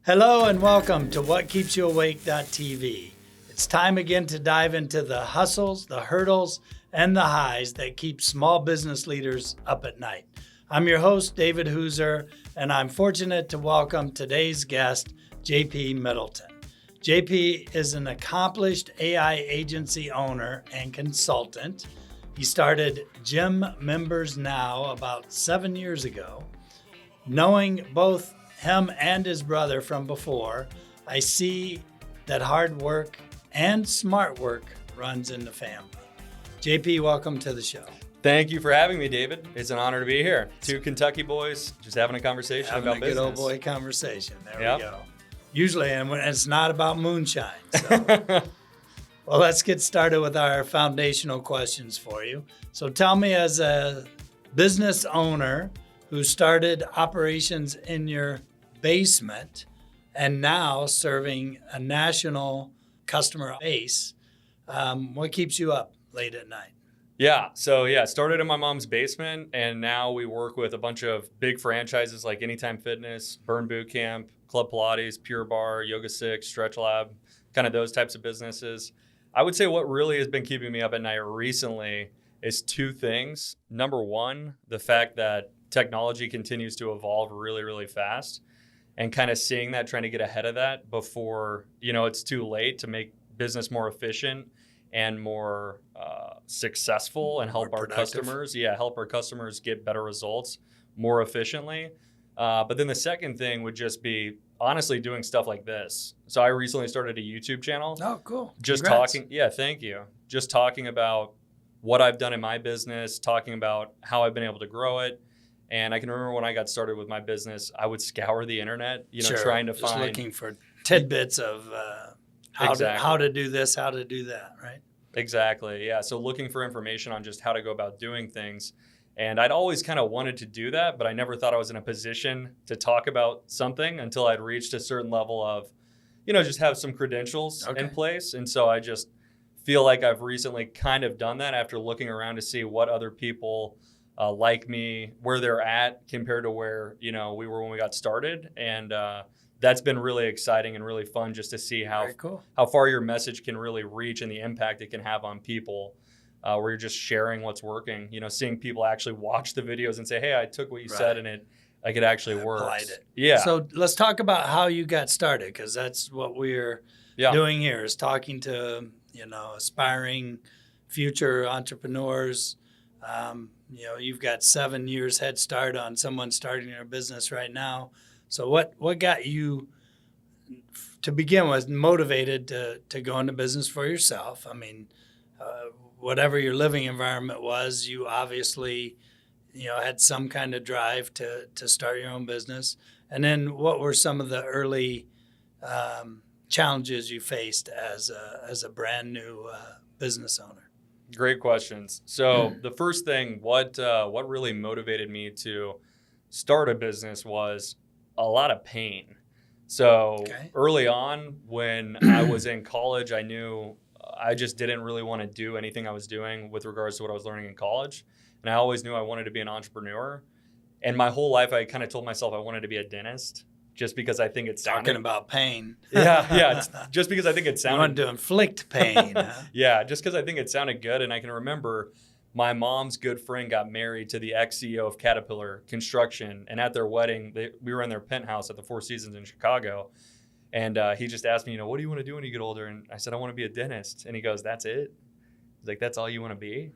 Hello and welcome to WhatKeepsYouAwake.tv. It's time again to dive into the hustles, the hurdles, and the highs that keep small business leaders up at night. I'm your host, David Hooser, and I'm fortunate to welcome today's guest, JP Middleton. JP is an accomplished AI agency owner and consultant. He started Gym Members Now about 7 years ago. Knowing both him and his brother from before, I see that hard work and smart work runs in the family. JP, welcome to the show. Thank you for having me, David. It's an honor to be here. Two Kentucky boys just having a conversation about business. Having a good old boy conversation. There we go. Usually, and when it's not about moonshine. So. Well, let's get started with our foundational questions for you. So tell me, as a business owner who started operations in your basement and now serving a national customer base, what keeps you up late at night? Started in my mom's basement, and now we work with a bunch of big franchises like Anytime Fitness, Burn Boot Camp, Club Pilates, Pure Barre, YogaSix, StretchLab, kind of those types of businesses. I would say what really has been keeping me up at night recently is two things. Number one, the fact that technology continues to evolve really, really fast, and kind of seeing that, trying to get ahead of that before, it's too late to make business more efficient and more successful and help our customers get better results more efficiently. But then the second thing would just be honestly doing stuff like this. So I recently started a YouTube channel. Oh, cool. Thank you. Just talking about what I've done in my business, talking about how I've been able to grow it. And I can remember when I got started with my business, I would scour the internet, trying to find, looking for tidbits of how to do this, how to do that, right? Exactly. Yeah. So looking for information on just how to go about doing things. And I'd always kind of wanted to do that, but I never thought I was in a position to talk about something until I'd reached a certain level of, just have some credentials in place. And so I just feel like I've recently kind of done that after looking around to see what other people like me, where they're at compared to where, we were when we got started. And that's been really exciting and really fun just to see how far your message can really reach and the impact it can have on people. Where you're just sharing what's working, seeing people actually watch the videos and say, hey, I took what you said and it actually works. Applied it. Yeah. So let's talk about how you got started, because that's what we're doing here, is talking to, aspiring future entrepreneurs. You've got 7 years head start on someone starting their business right now. So what got you, to begin with, motivated to go into business for yourself? I mean, whatever your living environment was, you obviously, had some kind of drive to start your own business. And then what were some of the early challenges you faced as a brand new business owner? Great questions. So the first thing, what really motivated me to start a business was a lot of pain. So early on, when I was in college, I knew I just didn't really want to do anything I was doing with regards to what I was learning in college. And I always knew I wanted to be an entrepreneur. And my whole life, I kind of told myself I wanted to be a dentist, just because I think it sounded... Talking about pain. Just because I think it sounded... You wanted to inflict pain. Huh? Yeah, just because I think it sounded good. And I can remember my mom's good friend got married to the ex-CEO of Caterpillar Construction. And at their wedding, we were in their penthouse at the Four Seasons in Chicago. And he just asked me, what do you want to do when you get older? And I said, I want to be a dentist. And he goes, that's it? He's like, that's all you want to be?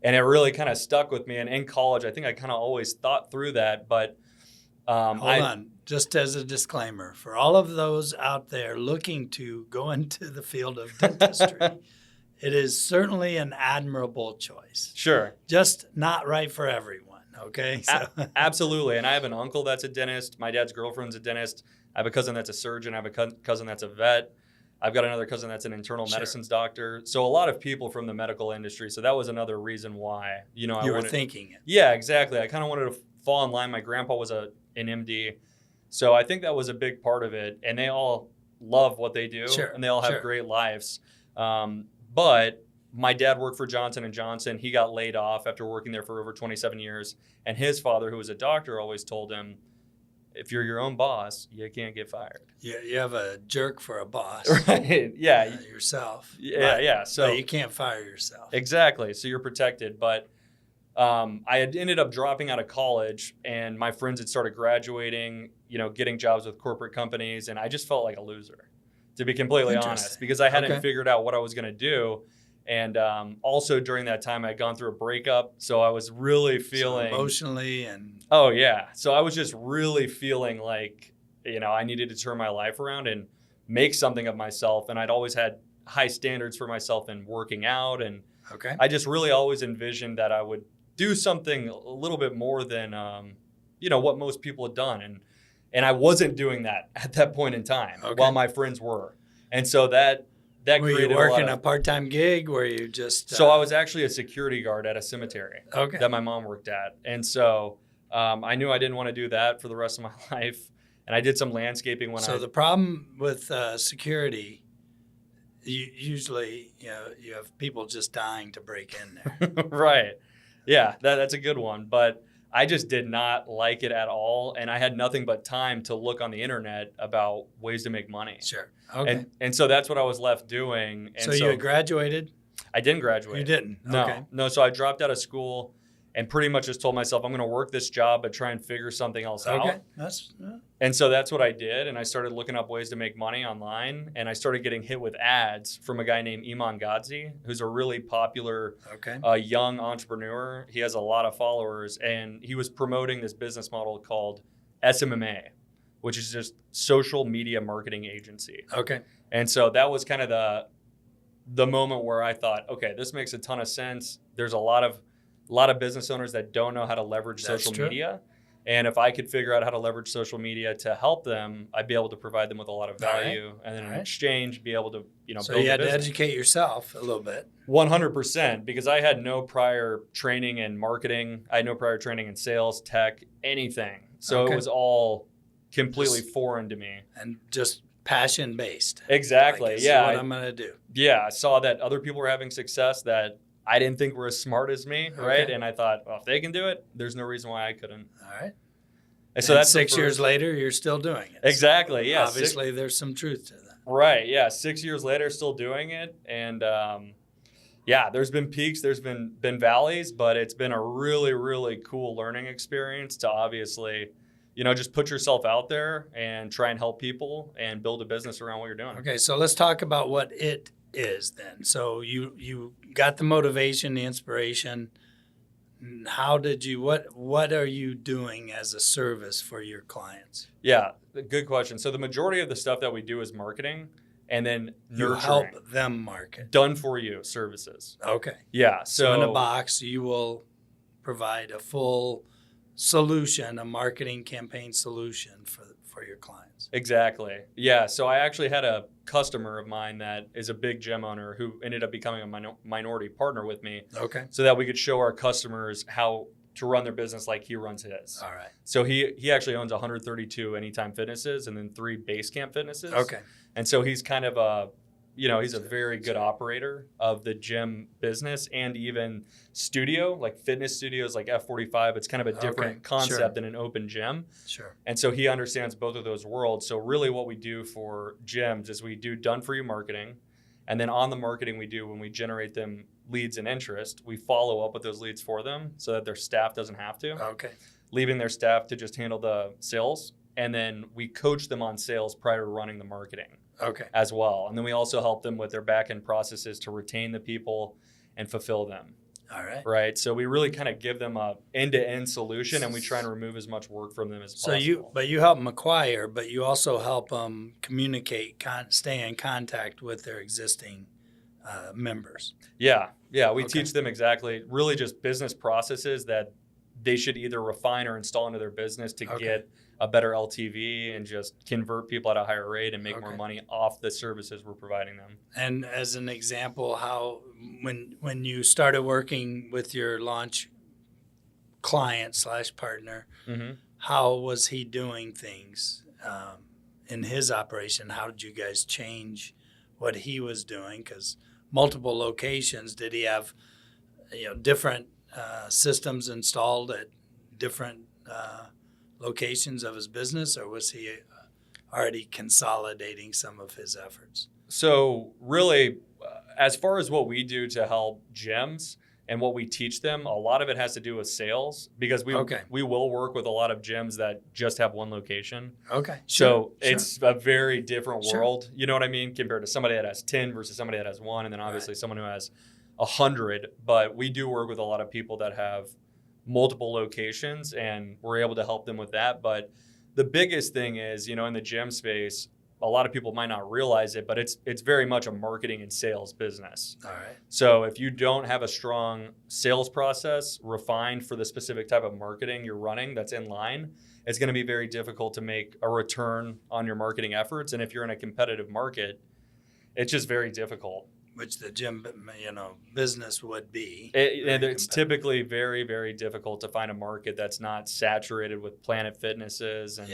And it really kind of stuck with me. And in college, I think I kind of always thought through that. But hold on, just as a disclaimer, for all of those out there looking to go into the field of dentistry, it is certainly an admirable choice. Sure. Just not right for everyone, okay? Absolutely. And I have an uncle that's a dentist. My dad's girlfriend's a dentist. I have a cousin that's a surgeon. I have a cousin that's a vet. I've got another cousin that's an internal medicines doctor. So a lot of people from the medical industry. So that was another reason why, you were thinking it. Yeah, exactly. I kind of wanted to fall in line. My grandpa was an MD. So I think that was a big part of it. And they all love what they do. And they all have great lives. But my dad worked for Johnson & Johnson. He got laid off after working there for over 27 years. And his father, who was a doctor, always told him, if you're your own boss, you can't get fired. You have a jerk for a boss. Right. Yeah. Yourself. Yeah. So but you can't fire yourself. Exactly. So you're protected. But I had ended up dropping out of college, and my friends had started graduating, getting jobs with corporate companies. And I just felt like a loser, to be completely honest, because I hadn't figured out what I was going to do. And also during that time, I had gone through a breakup. So I was really feeling emotionally and. Oh, yeah. So I was just really feeling like, I needed to turn my life around and make something of myself. And I'd always had high standards for myself in working out. And I just really always envisioned that I would do something a little bit more than, what most people had done. And I wasn't doing that at that point in time while my friends were. And so that were created you working a part-time gig? Were you just... So I was actually a security guard at a cemetery that my mom worked at. And so I knew I didn't want to do that for the rest of my life. And I did some landscaping the problem with security, usually, you have people just dying to break in there. Right. Yeah, that's a good one. But I just did not like it at all. And I had nothing but time to look on the internet about ways to make money. Sure. Okay. And so that's what I was left doing. And so you had graduated? I didn't graduate. You didn't? No. Okay. No, so I dropped out of school and pretty much just told myself I'm going to work this job but try and figure something else out. And so that's what I did. And I started looking up ways to make money online. And I started getting hit with ads from a guy named Iman Gadzi, who's a really popular young entrepreneur. He has a lot of followers. And he was promoting this business model called SMMA, which is just social media marketing agency. Okay. And so that was kind of the moment where I thought, okay, this makes a ton of sense. There's a lot of business owners that don't know how to leverage social media. And if I could figure out how to leverage social media to help them, I'd be able to provide them with a lot of value. And then in exchange, be able to, so build you had a business. to educate yourself a little bit. 100%, because I had no prior training in marketing. I had no prior training in sales, tech, anything. So it was all completely foreign to me. And just passion-based. Exactly. This is what I'm going to do. Yeah. I saw that other people were having success that I didn't think were as smart as me, right? And I thought, well, if they can do it, there's no reason why I couldn't. All right. And so that's 6 years later, you're still doing it. Exactly, yeah. Obviously, there's some truth to that. Right, yeah. 6 years later, still doing it. And there's been peaks, there's been valleys, but it's been a really, really cool learning experience to obviously, just put yourself out there and try and help people and build a business around what you're doing. Okay, so let's talk about what it is then. So you got the motivation, the inspiration. How did you, what are you doing as a service for your clients? Yeah, good question. So the majority of the stuff that we do is marketing and then nurturing. You help them market. Done for you services. Okay. Yeah. So in a box, you will provide a full solution, a marketing campaign solution for your clients. Exactly. Yeah. So I actually had a customer of mine that is a big gym owner who ended up becoming a minority partner with me. Okay. So that we could show our customers how to run their business like he runs his. All right. So he actually owns 132 Anytime Fitnesses and then 3 Base Camp Fitnesses. Okay. And so he's kind of he's a very good operator of the gym business and even studio, like fitness studios like F45. It's kind of a different concept than an open gym. Sure. And so he understands both of those worlds. So really what we do for gyms is we do done-for-you marketing. And then on the marketing we do, when we generate them leads and interest, we follow up with those leads for them so that their staff doesn't have to. Okay. Leaving their staff to just handle the sales. And then we coach them on sales prior to running the marketing. Okay. As well. And then we also help them with their back-end processes to retain the people and fulfill them. All right. Right. So we really kind of give them a end-to-end solution and we try and remove as much work from them as possible. You help them acquire, but you also help them communicate, stay in contact with their existing members. Yeah. Yeah. We teach them exactly, really just business processes that they should either refine or install into their business to get a better LTV and just convert people at a higher rate and make more money off the services we're providing them. And as an example, how when you started working with your launch client / partner, how was he doing things in his operation? How did you guys change what he was doing? Because multiple locations, did he have different systems installed at different locations of his business, or was he already consolidating some of his efforts? So really, as far as what we do to help gyms and what we teach them, a lot of it has to do with sales, because we will work with a lot of gyms that just have one location. Okay. So it's a very different world, you know what I mean, compared to somebody that has 10 versus somebody that has one, and then obviously someone who has 100. But we do work with a lot of people that have multiple locations, and we're able to help them with that. But the biggest thing is, in the gym space, a lot of people might not realize it, but it's very much a marketing and sales business. All right. So if you don't have a strong sales process refined for the specific type of marketing you're running that's in line, it's going to be very difficult to make a return on your marketing efforts. And if you're in a competitive market, it's just very difficult. Which the gym, business would be. And it's typically very, very difficult to find a market that's not saturated with Planet Fitnesses and,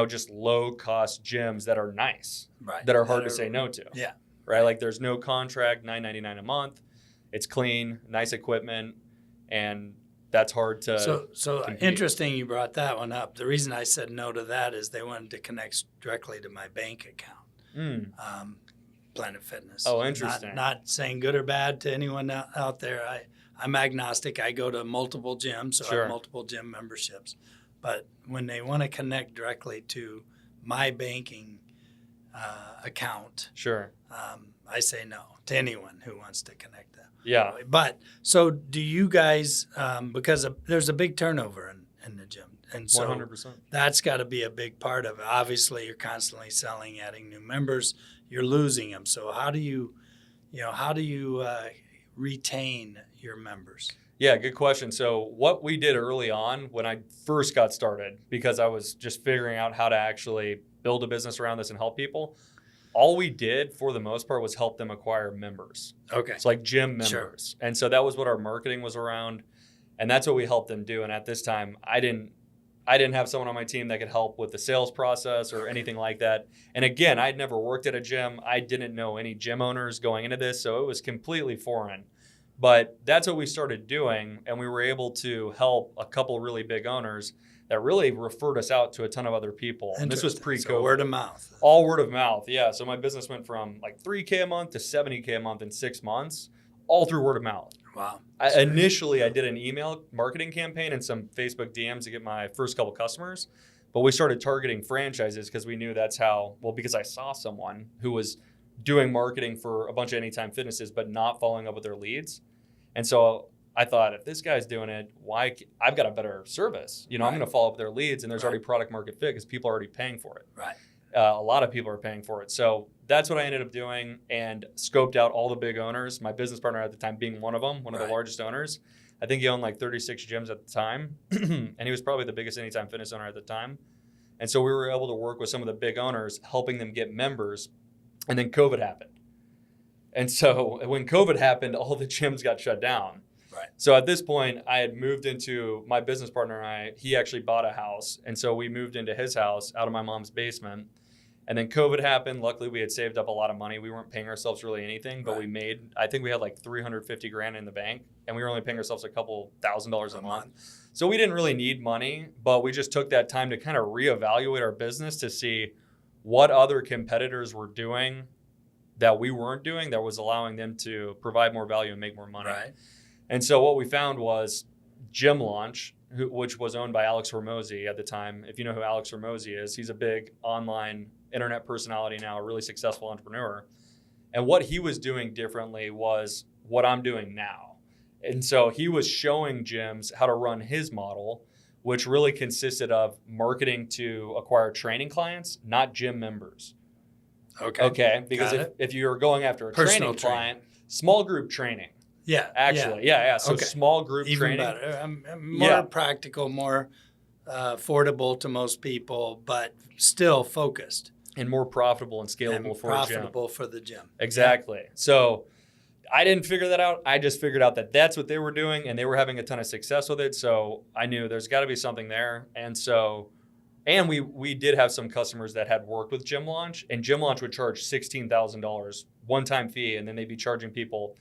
just low-cost gyms that are nice, that are hard to say no to. Yeah. Right? Like there's no contract, $9.99 a month. It's clean, nice equipment, and that's hard to So compete. Interesting you brought that one up. The reason I said no to that is they wanted to connect directly to my bank account. Planet Fitness. Oh, interesting. Not saying good or bad to anyone out there. I'm agnostic. I go to multiple gyms, so I have multiple gym memberships. But when they want to connect directly to my banking account, I say no to anyone who wants to connect them. Yeah. But so do you guys, because there's a big turnover in the gym. And so 100%. That's got to be a big part of it. Obviously, you're constantly selling, adding new members. You're losing them. So how do you retain your members? Yeah, good question. So what we did early on when I first got started, because I was just figuring out how to actually build a business around this and help people, all we did for the most part was help them acquire members. Okay. It's like gym members. Sure. And so that was what our marketing was around. And that's what we helped them do. And at this time, I didn't have someone on my team that could help with the sales process or anything like that. And again, I'd never worked at a gym. I didn't know any gym owners going into this, so it was completely foreign. But that's what we started doing, and we were able to help a couple really big owners that really referred us out to a ton of other people. And this was pre-COVID. So word of mouth. All word of mouth, yeah. So my business went from like $3K a month to $70K a month in 6 months, all through word of mouth. Wow. Initially, I did an email marketing campaign and some Facebook DMs to get my first couple customers. But we started targeting franchises because we knew that's how, because I saw someone who was doing marketing for a bunch of Anytime Fitnesses, but not following up with their leads. And so I thought, if this guy's doing it, I've got a better service. I'm going to follow up with their leads, and there's already product market fit because people are already paying for it. Right. A lot of people are paying for it. So that's what I ended up doing, and scoped out all the big owners. My business partner at the time being one of them, one of the largest owners. I think he owned like 36 gyms at the time, and he was probably the biggest Anytime Fitness owner at the time. And so we were able to work with some of the big owners, helping them get members, and then COVID happened. And so when COVID happened, all the gyms got shut down. Right. So at this point, I had moved into, my business partner and he actually bought a house. And so we moved into his house out of my mom's basement. And then COVID happened. Luckily, we had saved up a lot of money. We weren't paying ourselves really anything, but we made, I think we had like $350,000 in the bank, and we were only paying ourselves a couple $1,000s a month. So we didn't really need money, but we just took that time to kind of reevaluate our business to see what other competitors were doing that we weren't doing that was allowing them to provide more value and make more money. Right. And so what we found was Gym Launch, which was owned by Alex Hormozi at the time. If you know who Alex Hormozi is, he's a big online internet personality now, a really successful entrepreneur. And what he was doing differently was what I'm doing now. And so he was showing gyms how to run his model, which really consisted of marketing to acquire training clients, not gym members. Okay. Because if you're going after a Personal training client, small group training. Yeah. Actually, yeah. So small group Even training. Better. More practical, more affordable to most people, but still focused. And more profitable and scalable for a gym. Profitable for the gym. Exactly. Yeah. So I didn't figure that out. I just figured out that that's what they were doing, and they were having a ton of success with it. So I knew there's got to be something there. And we did have some customers that had worked with Gym Launch, and Gym Launch would charge $16,000 one-time fee, and then they'd be charging people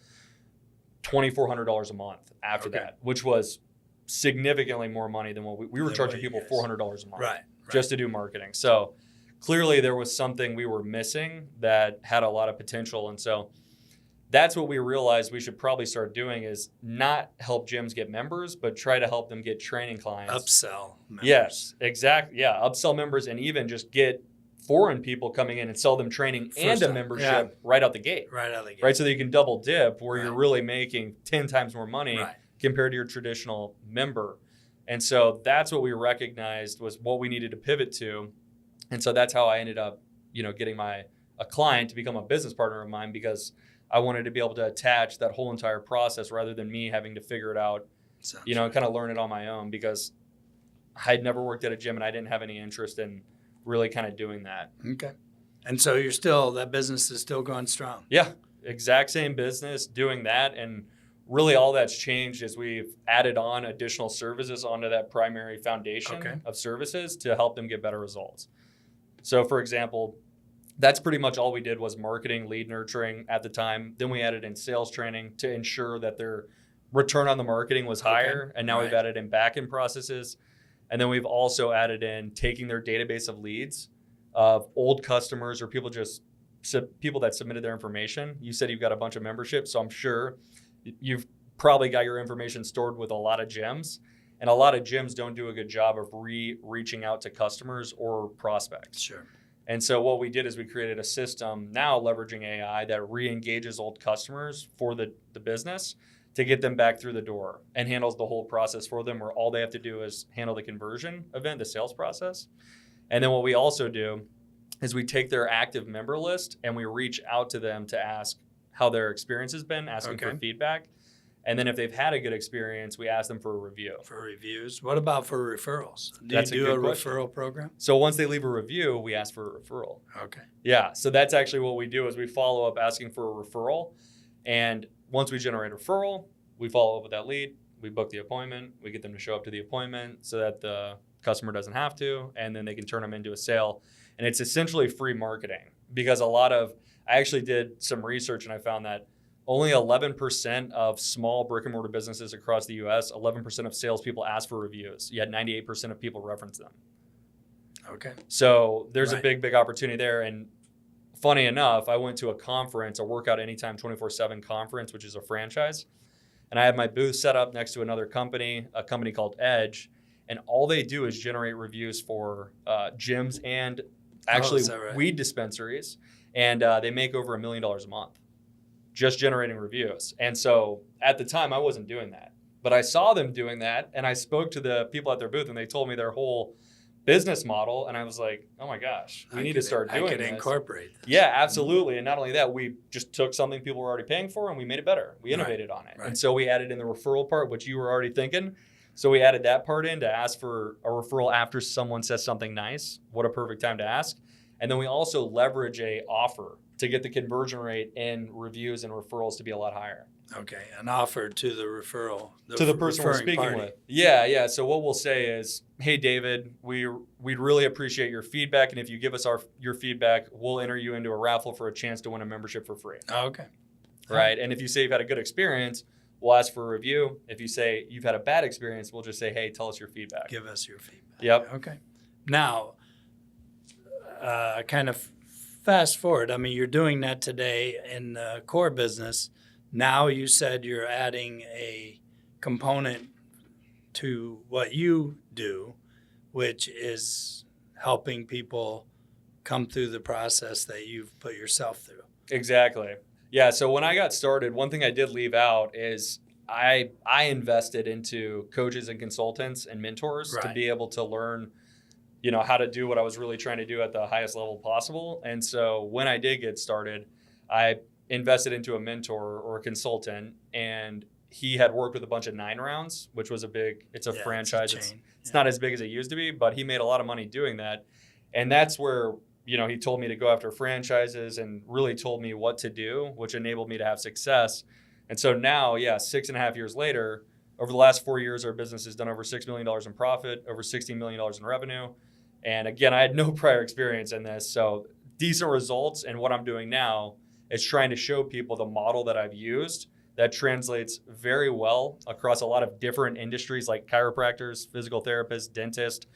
$2,400 a month after that, which was significantly more money than what we were charging people $400 a month right. just to do marketing. So clearly there was something we were missing that had a lot of potential. And so that's what we realized we should probably start doing, is not help gyms get members, but try to help them get training clients. Upsell members. Yes, exactly. Yeah, upsell members, and even just get foreign people coming in and sell them training and a membership right out the gate. Right out the gate. Right, so that you can double dip where you're really making 10 times more money compared to your traditional member. And so that's what we recognized was what we needed to pivot to. And so that's how I ended up, getting a client to become a business partner of mine, because I wanted to be able to attach that whole entire process rather than me having to figure it out, kind of learn it on my own, because I'd never worked at a gym and I didn't have any interest in really kind of doing that. Okay. And so that business is still going strong. Yeah, exact same business doing that. And really all that's changed is we've added on additional services onto that primary foundation of services to help them get better results. So for example, that's pretty much all we did was marketing, lead nurturing at the time. Then we added in sales training to ensure that their return on the marketing was higher. And now we've added in back-end processes. And then we've also added in taking their database of leads of old customers or people that submitted their information. You said you've got a bunch of memberships, so I'm sure you've probably got your information stored with a lot of gyms. And a lot of gyms don't do a good job of reaching out to customers or prospects. Sure. And so what we did is we created a system now leveraging AI that re-engages old customers for the business to get them back through the door and handles the whole process for them, where all they have to do is handle the conversion event, the sales process. And then what we also do is we take their active member list and we reach out to them to ask how their experience has been, asking for feedback. And then if they've had a good experience, we ask them for a review. For reviews. What about for referrals? Do That's you do a question. referral program? So once they leave a review, we ask for a referral. Okay. Yeah. So that's actually what we do is we follow up asking for a referral. And once we generate a referral, we follow up with that lead. We book the appointment. We get them to show up to the appointment so that the customer doesn't have to. And then they can turn them into a sale. And it's essentially free marketing, because I actually did some research and I found that only 11% of small brick and mortar businesses across the US, 11% of salespeople ask for reviews, yet 98% of people reference them. Okay. So there's a big, big opportunity there. And funny enough, I went to a conference, a Workout Anytime 24/7 conference, which is a franchise. And I had my booth set up next to another company, a company called Edge. And all they do is generate reviews for gyms and actually weed dispensaries. And they make over $1 million a month just generating reviews. And so at the time I wasn't doing that, but I saw them doing that. And I spoke to the people at their booth and they told me their whole business model. And I was like, oh my gosh, we need to start doing this. I could incorporate this. Yeah, absolutely. And not only that, we just took something people were already paying for and we made it better. We innovated on it. And so we added in the referral part, which you were already thinking. So we added that part in to ask for a referral after someone says something nice. What a perfect time to ask. And then we also leverage a offer to get the conversion rate in reviews and referrals to be a lot higher. Okay, an offer to the referral. To the person we're speaking with. Yeah. So what we'll say is, hey, David, we'd really appreciate your feedback. And if you give us your feedback, we'll enter you into a raffle for a chance to win a membership for free. Okay. Right. And if you say you've had a good experience, we'll ask for a review. If you say you've had a bad experience, we'll just say, hey, tell us your feedback. Give us your feedback. Yep. Okay. Now, kind of fast forward. I mean, you're doing that today in the core business. Now you said you're adding a component to what you do, which is helping people come through the process that you've put yourself through. Exactly. Yeah. So when I got started, one thing I did leave out is I invested into coaches and consultants and mentors to be able to learn how to do what I was really trying to do at the highest level possible. And so when I did get started, I invested into a mentor or a consultant, and he had worked with a bunch of 9 rounds, which was it's a franchise. It's not as big as it used to be, but he made a lot of money doing that. And that's where, he told me to go after franchises and really told me what to do, which enabled me to have success. And so now, 6.5 years later, over the last 4 years, our business has done over $6 million in profit, over $16 million in revenue. And again, I had no prior experience in this, so decent results. And what I'm doing now is trying to show people the model that I've used that translates very well across a lot of different industries like chiropractors, physical therapists, dentists,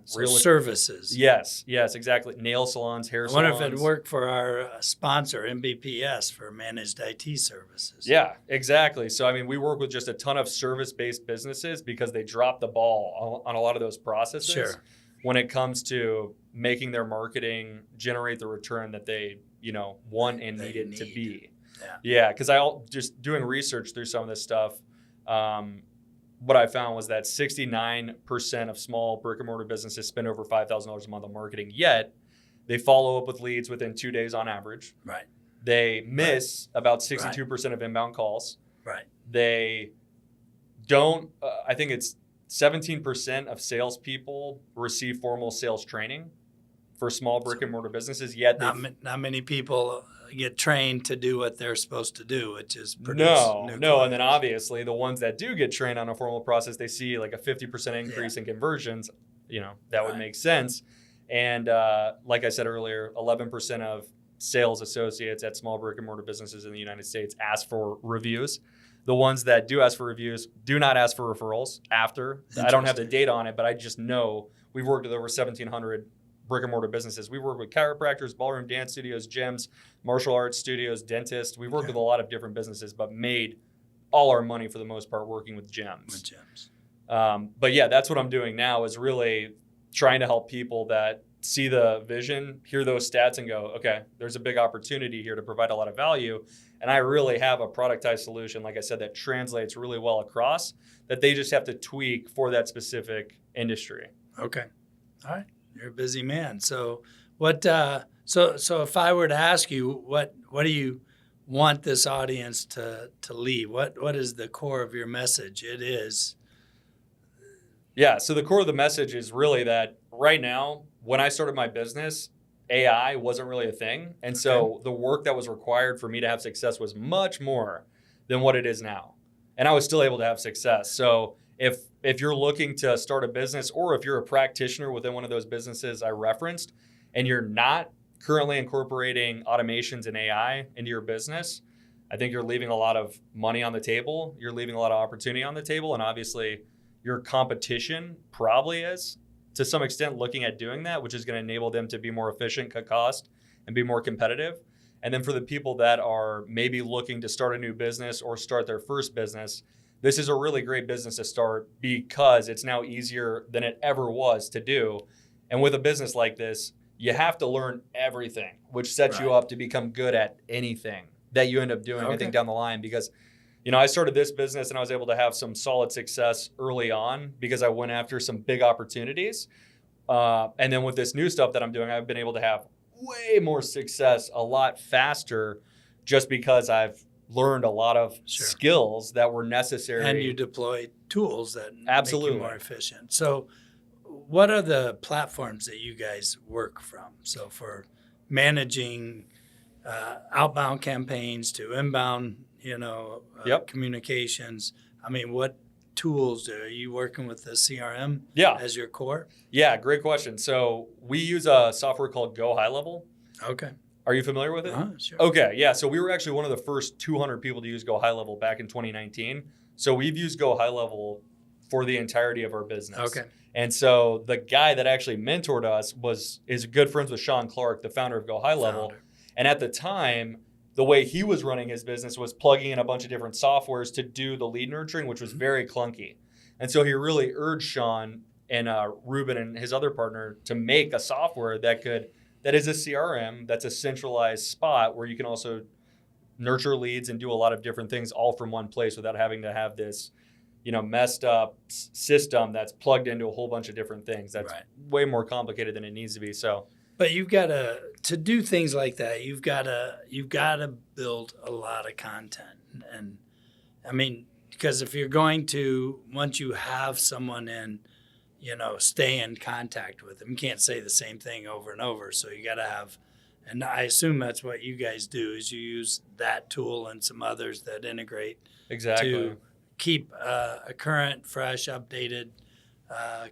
services. Yes, exactly. Nail salons, hair salons. I wonder if it'd work for our sponsor, MBPS, for managed IT services. Yeah, exactly. So, I mean, we work with just a ton of service-based businesses because they drop the ball on a lot of those processes. Sure. When it comes to making their marketing generate the return that they, want and need it to be. Yeah, because just doing research through some of this stuff, what I found was that 69% of small brick and mortar businesses spend over $5,000 a month on marketing, yet they follow up with leads within 2 days on average. Right. They miss about 62% of inbound calls. Right. They don't, I think it's 17% of salespeople receive formal sales training for small brick and mortar businesses, yet not many people get trained to do what they're supposed to do, which is produce no. clients. And then obviously the ones that do get trained on a formal process, they see like a 50% increase in conversions. That would make sense. And like I said earlier, 11% of sales associates at small brick and mortar businesses in the United States ask for reviews. The ones that do ask for reviews do not ask for referrals after. I don't have the data on it, but I just know we've worked with over 1,700 brick and mortar businesses. We work with chiropractors, ballroom dance studios, gyms, martial arts studios, dentists. We've worked with a lot of different businesses, but made all our money for the most part working with gyms. But yeah, that's what I'm doing now, is really trying to help people that see the vision, hear those stats and go, okay, there's a big opportunity here to provide a lot of value. And I really have a productized solution, like I said, that translates really well across, that they just have to tweak for that specific industry. Okay. All right. You're a busy man. So what, so if I were to ask you, what do you want this audience to leave? What is the core of your message? It is. Yeah. So the core of the message is really that right now, when I started my business, AI wasn't really a thing. And so the work that was required for me to have success was much more than what it is now. And I was still able to have success. So if you're looking to start a business, or if you're a practitioner within one of those businesses I referenced, and you're not currently incorporating automations and AI into your business, I think you're leaving a lot of money on the table. You're leaving a lot of opportunity on the table. And obviously your competition probably is, to some extent, looking at doing that, which is going to enable them to be more efficient, cut cost, and be more competitive. And then for the people that are maybe looking to start a new business or start their first business, this is a really great business to start because it's now easier than it ever was to do. And with a business like this, you have to learn everything, which sets you up to become good at anything that you end up doing, I think, down the line. Because, I started this business and I was able to have some solid success early on because I went after some big opportunities. And then with this new stuff that I'm doing, I've been able to have way more success a lot faster just because I've learned a lot of skills that were necessary. And you deploy tools that make you more efficient. So what are the platforms that you guys work from? So for managing outbound campaigns to inbound, communications, I mean, what tools are you working with? The CRM as your core? Yeah, great question. So we use a software called Go High Level. Okay. Are you familiar with it? Sure. Okay, yeah. So we were actually one of the first 200 people to use Go High Level back in 2019. So we've used Go High Level for the entirety of our business. Okay. And so the guy that actually mentored us is good friends with Sean Clark, the founder of Go High Level. And at the time, the way he was running his business was plugging in a bunch of different softwares to do the lead nurturing, which was very clunky. And so he really urged Sean and Ruben and his other partner to make a software that is a CRM, that's a centralized spot where you can also nurture leads and do a lot of different things all from one place without having to have this, messed up system that's plugged into a whole bunch of different things. That's way more complicated than it needs to be. So, but you've got to do things like that. You've got to build a lot of content, and I mean, because if you're going to, once you have someone in, stay in contact with them, you can't say the same thing over and over. So you got to have, and I assume that's what you guys do, is you use that tool and some others that integrate to keep a current, fresh, updated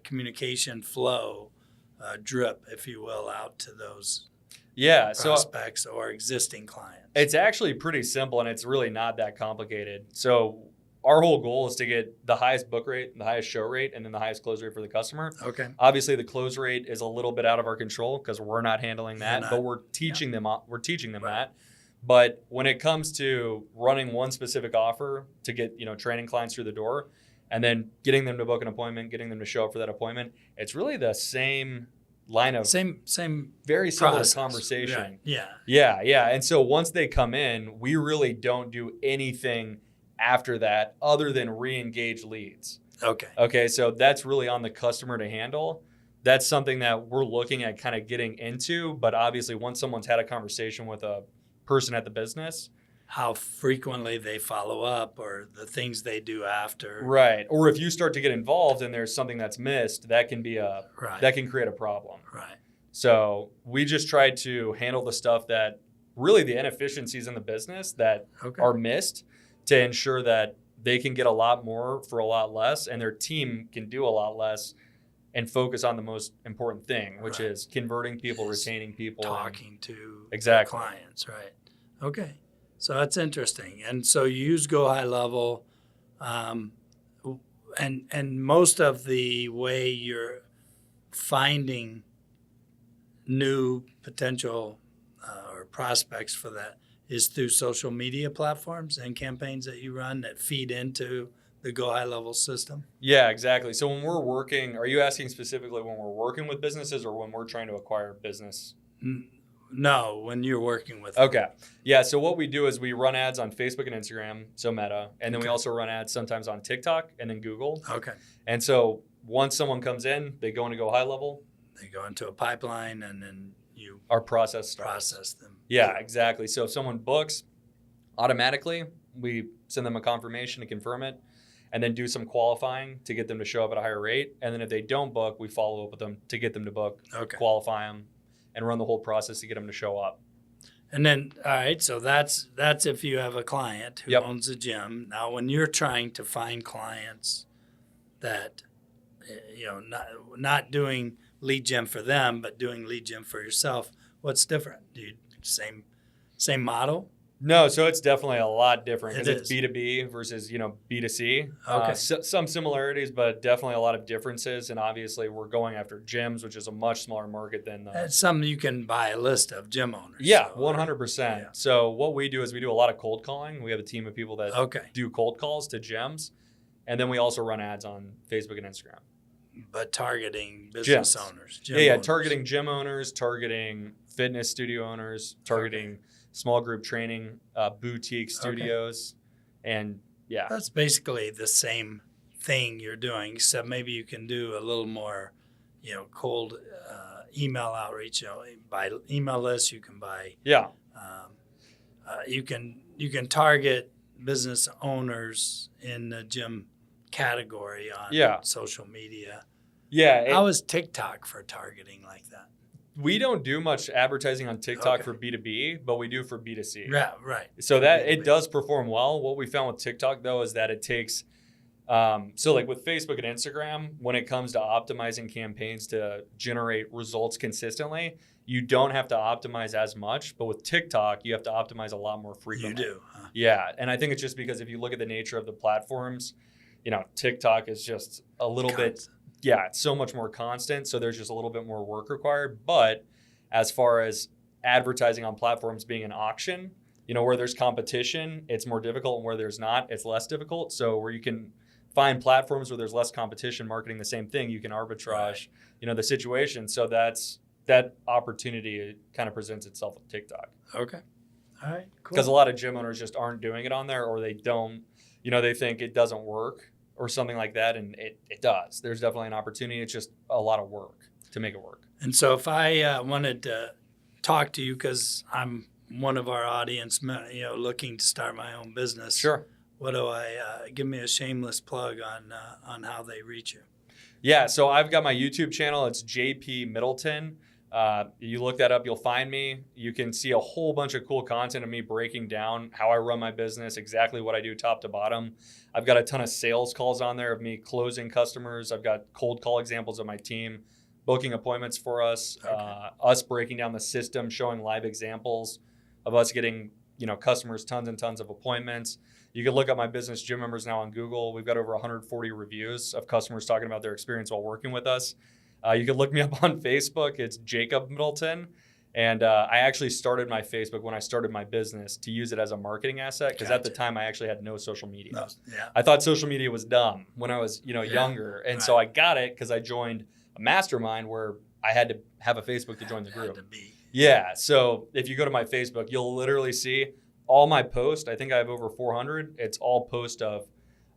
communication flow drip, if you will, out to those Yeah. So prospects or existing clients? it's actually pretty simple, and it's really not that complicated. So our whole goal is to get the highest book rate, the highest show rate, and then the highest close rate for the customer. Okay. Obviously, the close rate is a little bit out of our control because we're not handling that, but we're teaching them. We're teaching them that. But when it comes to running one specific offer to get training clients through the door, and then getting them to book an appointment, getting them to show up for that appointment, it's really the same line of same very similar process. conversation. Right. Yeah. And so once they come in, we really don't do anything after that other than re-engage leads. Okay, so that's really on the customer to handle. That's something that we're looking at kind of getting into, but obviously once someone's had a conversation with a person at the business, how frequently they follow up or the things they do after. Right. Or if you start to get involved and there's something that's missed, that can be that can create a problem. Right. So we just try to handle the stuff that really the inefficiencies in the business that are missed to ensure that they can get a lot more for a lot less and their team can do a lot less and focus on the most important thing, which is converting people, retaining people. Talking to clients, right. Okay. So that's interesting. And so you use Go High Level, and most of the way you're finding new potential or prospects for that is through social media platforms and campaigns that you run that feed into the Go High Level system? Yeah, exactly. So when we're working, are you asking specifically when we're working with businesses or when we're trying to acquire business? No, when you're working with them. Okay. Yeah, so what we do is we run ads on Facebook and Instagram, so Meta, and then we also run ads sometimes on TikTok and then Google. Okay. And so once someone comes in, they go into Go High Level. They go into a pipeline and then our process process them. Yeah, exactly. So if someone books, automatically we send them a confirmation to confirm it and then do some qualifying to get them to show up at a higher rate. And then if they don't book, we follow up with them to get them to book, qualify them, and run the whole process to get them to show up. And then, all right, so that's if you have a client who owns a gym. Now, when you're trying to find clients that, not doing lead gen for them, but doing lead gen for yourself, what's different? Do you same model? No, so it's definitely a lot different because it's is. B2B versus, B2C. Okay. Some similarities, but definitely a lot of differences. And obviously we're going after gyms, which is a much smaller market than some you can buy a list of gym owners. Yeah, 100%. So what we do is we do a lot of cold calling. We have a team of people that do cold calls to gyms. And then we also run ads on Facebook and Instagram. But targeting business owners. Gym owners. Targeting gym owners, targeting fitness studio owners, targeting small group training, boutique studios, and that's basically the same thing you're doing, except maybe you can do a little more, cold email outreach. By email lists, you can buy. You can target business owners in the gym category on social media. How is TikTok for targeting like that? We don't do much advertising on TikTok for B2B, but we do for B2C. Right. So that it does perform well. What we found with TikTok, though, is that it takes so like with Facebook and Instagram, when it comes to optimizing campaigns to generate results consistently, you don't have to optimize as much. But with TikTok, you have to optimize a lot more frequently. You do. Huh? Yeah. And I think it's just because if you look at the nature of the platforms, TikTok is just a little bit... Yeah, it's so much more constant, so there's just a little bit more work required. But as far as advertising on platforms being an auction, where there's competition, it's more difficult, and where there's not, it's less difficult. So where you can find platforms where there's less competition marketing the same thing, you can arbitrage, the situation. So that opportunity kind of presents itself with TikTok. Okay. All right, cool. Because a lot of gym owners just aren't doing it on there, or they don't, they think it doesn't work or something like that, and it does. There's definitely an opportunity. It's just a lot of work to make it work. And so if I wanted to talk to you because I'm one of our audience, looking to start my own business. Sure. What do give me a shameless plug on how they reach you? Yeah, so I've got my YouTube channel. It's JP Middleton. You look that up, you'll find me. You can see a whole bunch of cool content of me breaking down how I run my business, exactly what I do top to bottom. I've got a ton of sales calls on there of me closing customers. I've got cold call examples of my team booking appointments for us, Okay. us breaking down the system, showing live examples of us getting, customers tons and tons of appointments. You can look up my business gym members now on Google. We've got over 140 reviews of customers talking about their experience while working with us. You can look me up on Facebook. It's JP Middleton. And I actually started my Facebook when I started my business to use it as a marketing asset because at the time I actually had no social media. No, yeah. I thought social media was dumb when I was, younger. And so I got it because I joined a mastermind where I had to have a Facebook to join the group. Yeah. So if you go to my Facebook, you'll literally see all my posts. I think I have over 400. It's all posts of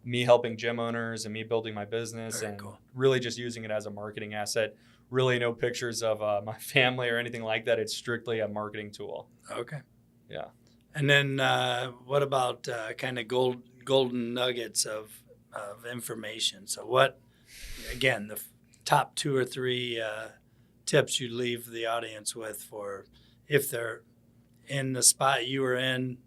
me helping gym owners and me building my business and really just using it as a marketing asset. Really no pictures of my family or anything like that. It's strictly a marketing tool. Okay. Yeah. And then what about kind of golden nuggets of information? So what, again, the top 2 or 3 tips you'd leave the audience with for if they're in the spot you were in,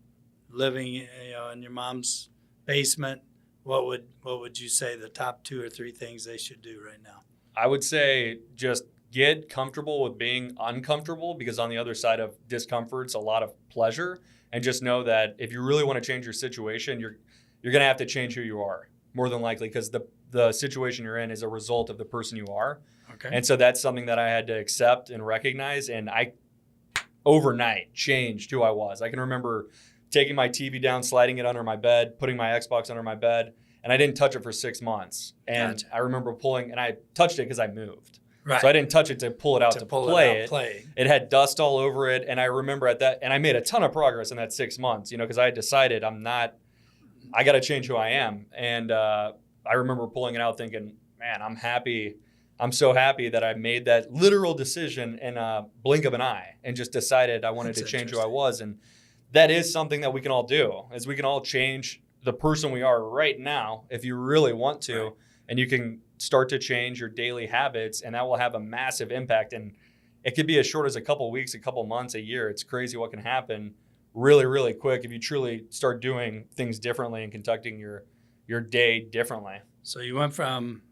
living in your mom's basement, what would you say the top 2 or 3 things they should do right now? I would say just get comfortable with being uncomfortable because on the other side of discomfort's a lot of pleasure. And just know that if you really want to change your situation, you're going to have to change who you are more than likely because the situation you're in is a result of the person you are. Okay. And so that's something that I had to accept and recognize. And I overnight changed who I was. I can remember taking my TV down, sliding it under my bed, putting my Xbox under my bed. And I didn't touch it for 6 months. And Gotcha. I remember and I touched it because I moved. Right. So I didn't touch it to pull it out to play it. Play. It had dust all over it. And I remember and I made a ton of progress in that 6 months, because I had decided I got to change who I am. And I remember pulling it out thinking, man, I'm happy. I'm so happy that I made that literal decision in a blink of an eye and just decided I wanted to change who I was. And that is something that we can all do, is we can all change the person we are right now if you really want to. Right. And you can start to change your daily habits and that will have a massive impact. And it could be as short as a couple of weeks, a couple of months, a year. It's crazy what can happen really, really quick if you truly start doing things differently and conducting your day differently. So you went from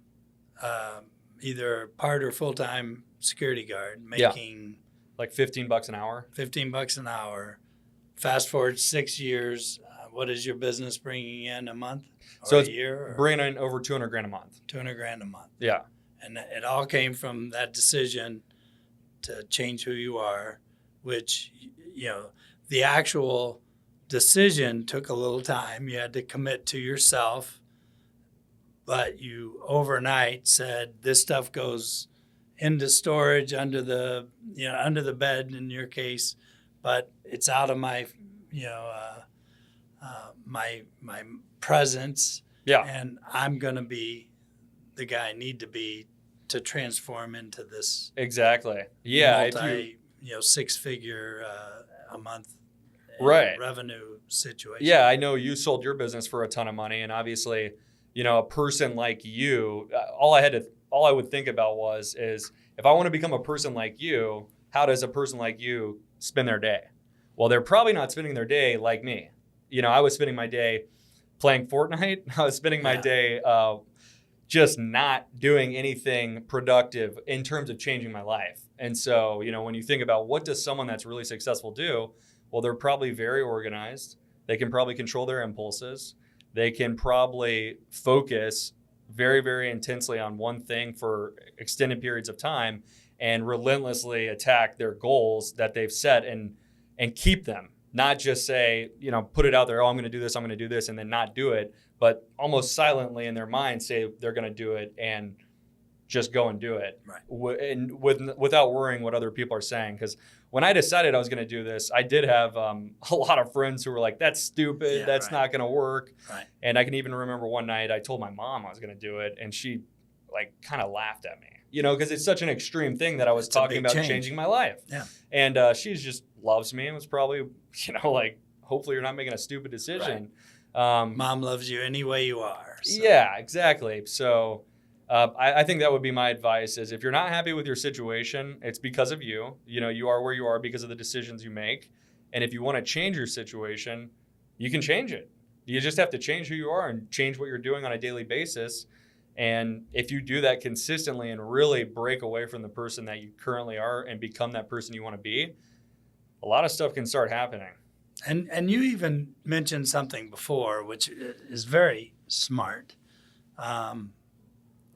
either part or full-time security guard making like $15 an hour. $15 an hour. Fast forward 6 years. What is your business bringing in a month or a year? Bringing in over $200,000 a month. $200,000 a month. Yeah. And it all came from that decision to change who you are, which, the actual decision took a little time. You had to commit to yourself, but you overnight said this stuff goes into storage under the bed in your case, but it's out of my, my presence. Yeah. And I'm going to be the guy I need to be to transform into this. Exactly. Yeah. Six-figure a month revenue situation. Yeah. I know you sold your business for a ton of money, and obviously, a person like you, all I would think about is if I want to become a person like you, how does a person like you spend their day? Well, they're probably not spending their day like me. I was spending my day playing Fortnite. I was spending my day just not doing anything productive in terms of changing my life. And so, when you think about what does someone that's really successful do, well, they're probably very organized. They can probably control their impulses. They can probably focus very, very intensely on one thing for extended periods of time and relentlessly attack their goals that they've set and keep them. Not just say, put it out there, I'm going to do this, and then not do it, but almost silently in their mind say they're going to do it and just go and do it. Right. And without worrying what other people are saying. Because when I decided I was going to do this, I did have a lot of friends who were like, that's stupid. That's not going to work. Right. And I can even remember one night I told my mom I was going to do it, and she kind of laughed at me. Because it's such an extreme thing that I was talking about changing my life. Yeah. And she just loves me and was probably, hopefully you're not making a stupid decision. Right. Mom loves you any way you are. So. Yeah, exactly. So I think that would be my advice is if you're not happy with your situation, it's because of you. You are where you are because of the decisions you make. And if you want to change your situation, you can change it. You just have to change who you are and change what you're doing on a daily basis. And if you do that consistently and really break away from the person that you currently are and become that person you want to be, a lot of stuff can start happening. And you even mentioned something before, which is very smart,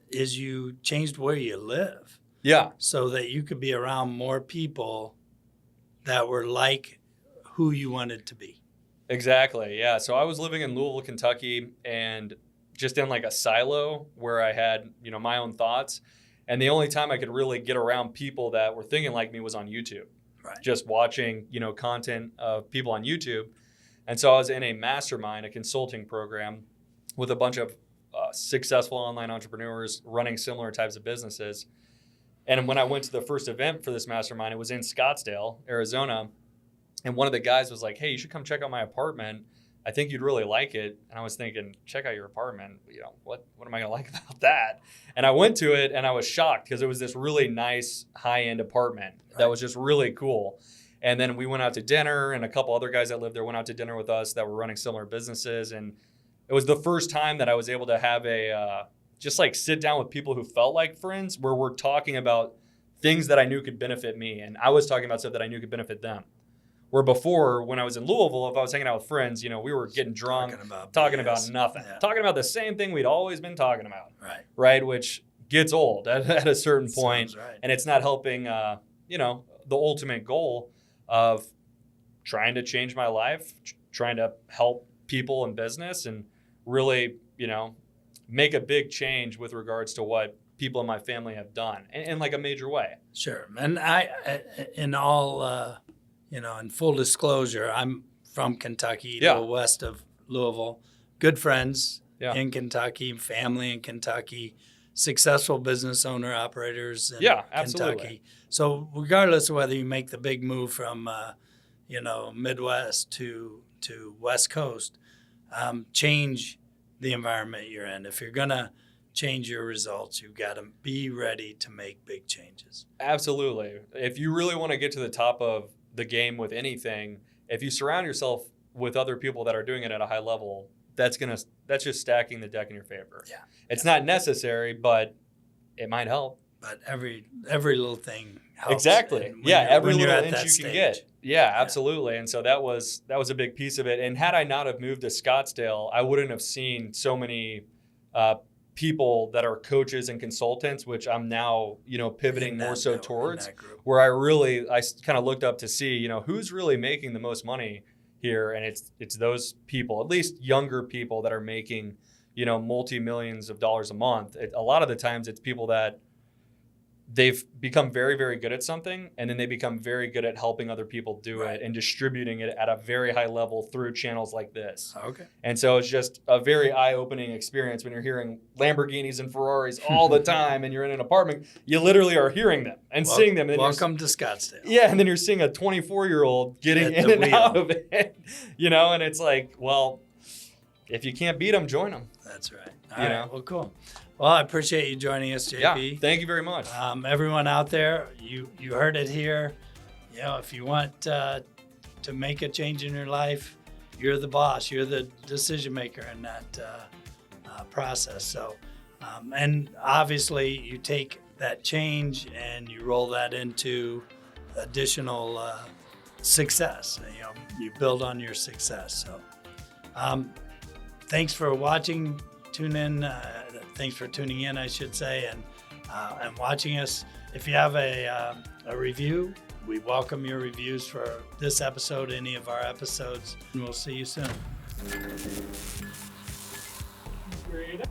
is you changed where you live. Yeah. So that you could be around more people that were like who you wanted to be. Exactly. Yeah. So I was living in Louisville, Kentucky, and just in like a silo where I had, my own thoughts. And the only time I could really get around people that were thinking like me was on YouTube. Right. Just watching, content of people on YouTube. And so I was in a mastermind, a consulting program with a bunch of successful online entrepreneurs running similar types of businesses. And when I went to the first event for this mastermind, it was in Scottsdale, Arizona. And one of the guys was like, hey, you should come check out my apartment. I think you'd really like it. And I was thinking, check out your apartment. What am I going to like about that? And I went to it and I was shocked because it was this really nice high-end apartment that was just really cool. And then we went out to dinner, and a couple other guys that lived there went out to dinner with us that were running similar businesses. And it was the first time that I was able to have just like sit down with people who felt like friends, where we're talking about things that I knew could benefit me. And I was talking about stuff that I knew could benefit them. Where before, when I was in Louisville, if I was hanging out with friends, we were getting drunk, talking about nothing, talking about the same thing we'd always been talking about, right? Which gets old at a certain point, and it's not helping, the ultimate goal of trying to change my life, trying to help people in business, and really, make a big change with regards to what people in my family have done in like a major way. Sure, and in all. In full disclosure, I'm from Kentucky, a little west of Louisville. Good friends in Kentucky, family in Kentucky, successful business owner operators in Kentucky. Absolutely. So regardless of whether you make the big move from, Midwest to West Coast, change the environment you're in. If you're going to change your results, you've got to be ready to make big changes. Absolutely. If you really want to get to the top of the game with anything, if you surround yourself with other people that are doing it at a high level, that's just stacking the deck in your favor. Yeah. It's not necessary, but it might help. But every little thing helps. Exactly. Every little inch you stage. can get. Yeah, absolutely. And so that was a big piece of it. And had I not have moved to Scottsdale, I wouldn't have seen so many people that are coaches and consultants, which I'm now, pivoting more so towards, where I kind of looked up to see, who's really making the most money here. And it's those people, at least younger people that are making, multi-millions of dollars a month. A lot of the times it's people that they've become very, very good at something, and then they become very good at helping other people do it and distributing it at a very high level through channels like this. Okay. And so it's just a very eye-opening experience when you're hearing Lamborghinis and Ferraris all the time, and you're in an apartment. You literally are hearing them and seeing them. And welcome to Scottsdale. Yeah, and then you're seeing a 24-year-old getting in and out of it, and it's like, well, if you can't beat them, join them. That's right. All right. Well, cool. Well, I appreciate you joining us, JP. Yeah, thank you very much. Everyone out there, you heard it here. If you want to make a change in your life, you're the boss. You're the decision maker in that process. So, and obviously, you take that change and you roll that into additional success. You build on your success. So, thanks for watching. Tune in. Thanks for tuning in, I should say, and watching us. If you have a review, we welcome your reviews for this episode, any of our episodes, and we'll see you soon. Great.